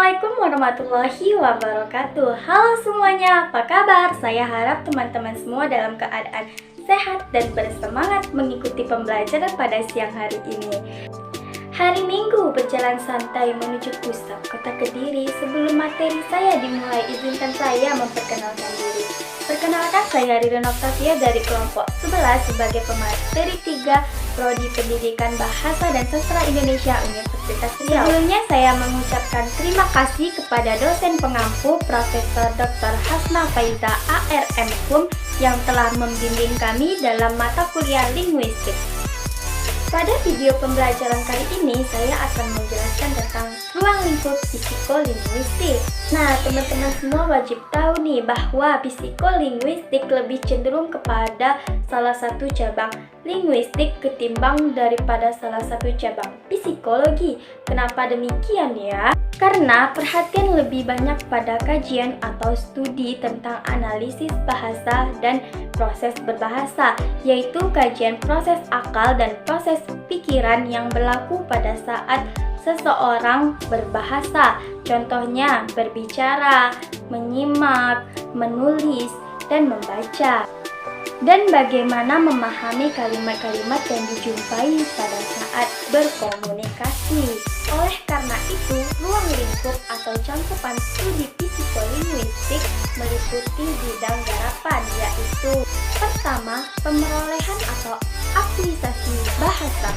Assalamualaikum warahmatullahi wabarakatuh. Halo semuanya, apa kabar? Saya harap teman-teman semua dalam keadaan sehat dan bersemangat mengikuti pembelajaran pada siang hari ini. Hari Minggu berjalan santai menuju pusat kota Kediri. Sebelum materi saya dimulai, izinkan saya memperkenalkan diri. Perkenalkan, saya Ririn Oktavia dari kelompok 11 sebagai pemateri 3 Prodi Pendidikan Bahasa dan Sastra Indonesia Universitas Riau. Sebelumnya saya mengucapkan terima kasih kepada dosen pengampu Profesor Dr. Hasna Faiza ARM HUM yang telah membimbing kami dalam mata kuliah linguistik. Pada video pembelajaran kali ini, saya akan menjelaskan tentang ruang lingkup psikolinguistik. Nah, teman-teman semua wajib tahu nih bahwa psikolinguistik lebih cenderung kepada salah satu cabang linguistik ketimbang daripada salah satu cabang psikologi. Kenapa demikian ya? Karena perhatian lebih banyak pada kajian atau studi tentang analisis bahasa dan proses berbahasa, yaitu kajian proses akal dan proses pikiran yang berlaku pada saat seseorang berbahasa. Contohnya berbicara, menyimak, menulis, dan membaca. Dan bagaimana memahami kalimat-kalimat yang dijumpai pada saat berkomunikasi. Oleh karena itu, ruang lingkup atau cakupan studi psikolinguistik meliputi bidang garapan, yaitu pertama, pemerolehan atau akuisasi bahasa.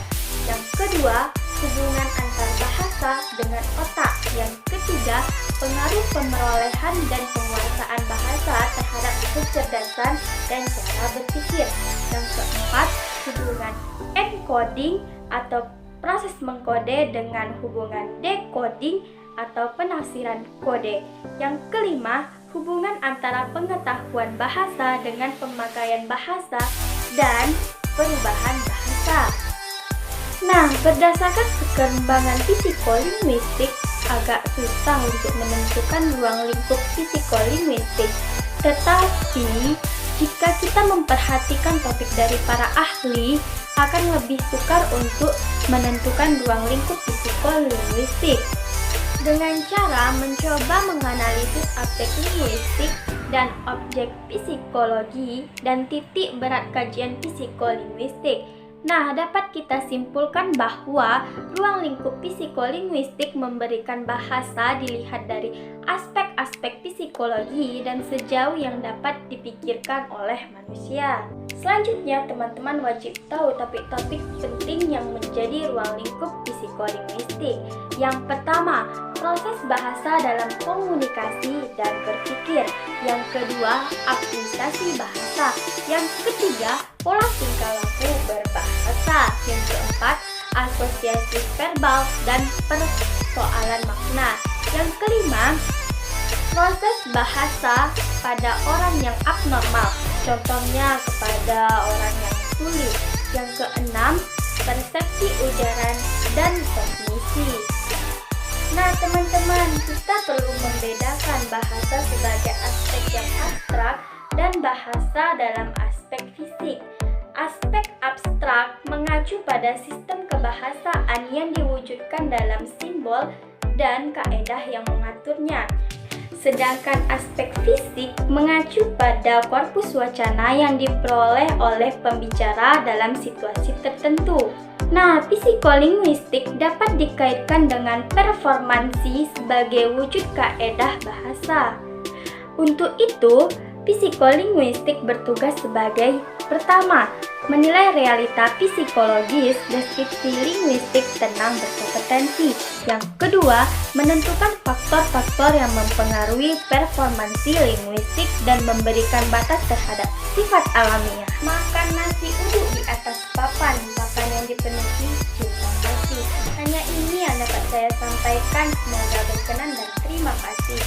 Yang kedua, hubungan antar bahasa dengan otak. Yang ketiga, pengaruh pemerolehan dan penguasaan bahasa terhadap kecerdasan dan cara berpikir. Yang keempat, hubungan encoding atau proses mengkode dengan hubungan decoding atau penafsiran kode. Yang kelima, hubungan antara pengetahuan bahasa dengan pemakaian bahasa dan perubahan bahasa. Nah, berdasarkan perkembangan psikolinguistik, agak susah untuk menentukan ruang lingkup psikolinguistik. Tetapi, jika kita memperhatikan topik dari para ahli, akan lebih sukar untuk menentukan ruang lingkup psikolinguistik. Dengan cara mencoba menganalisis aspek linguistik dan objek psikologi dan titik berat kajian psikolinguistik. Nah, dapat kita simpulkan bahwa ruang lingkup psikolinguistik memberikan bahasa dilihat dari aspek-aspek psikologi dan sejauh yang dapat dipikirkan oleh manusia. Selanjutnya, teman-teman wajib tahu topik-topik penting yang menjadi ruang lingkup psikolinguistik. Yang pertama, proses bahasa dalam komunikasi dan berpikir. Yang kedua, akuisasi bahasa. Yang ketiga, pola tingkah laku berbahasa. Yang keempat, asosiasi verbal dan persoalan makna. Yang kelima, proses bahasa pada orang yang abnormal, contohnya kepada orang yang sulit. Yang keenam, persepsi ujaran dan kognisi. Nah, teman-teman, kita perlu membedakan bahasa sebagai aspek yang abstrak dan bahasa dalam aspek fisik. Aspek abstrak mengacu pada sistem kebahasaan yang diwujudkan dalam simbol dan kaedah yang mengaturnya. Sedangkan aspek fisik mengacu pada korpus wacana yang diperoleh oleh pembicara dalam situasi tertentu. Nah, psikolinguistik dapat dikaitkan dengan performansi sebagai wujud kaedah bahasa. Untuk itu, psikolinguistik bertugas sebagai pertama, menilai realita psikologis, deskripsi linguistik tenang berkompetensi. Yang kedua, menentukan faktor-faktor yang mempengaruhi performansi linguistik dan memberikan batas terhadap sifat alamiah. Makan nasi uduk di atas papan yang dipenuhi cinta kasih. Hanya ini yang dapat saya sampaikan. Semoga berkenan dan terima kasih.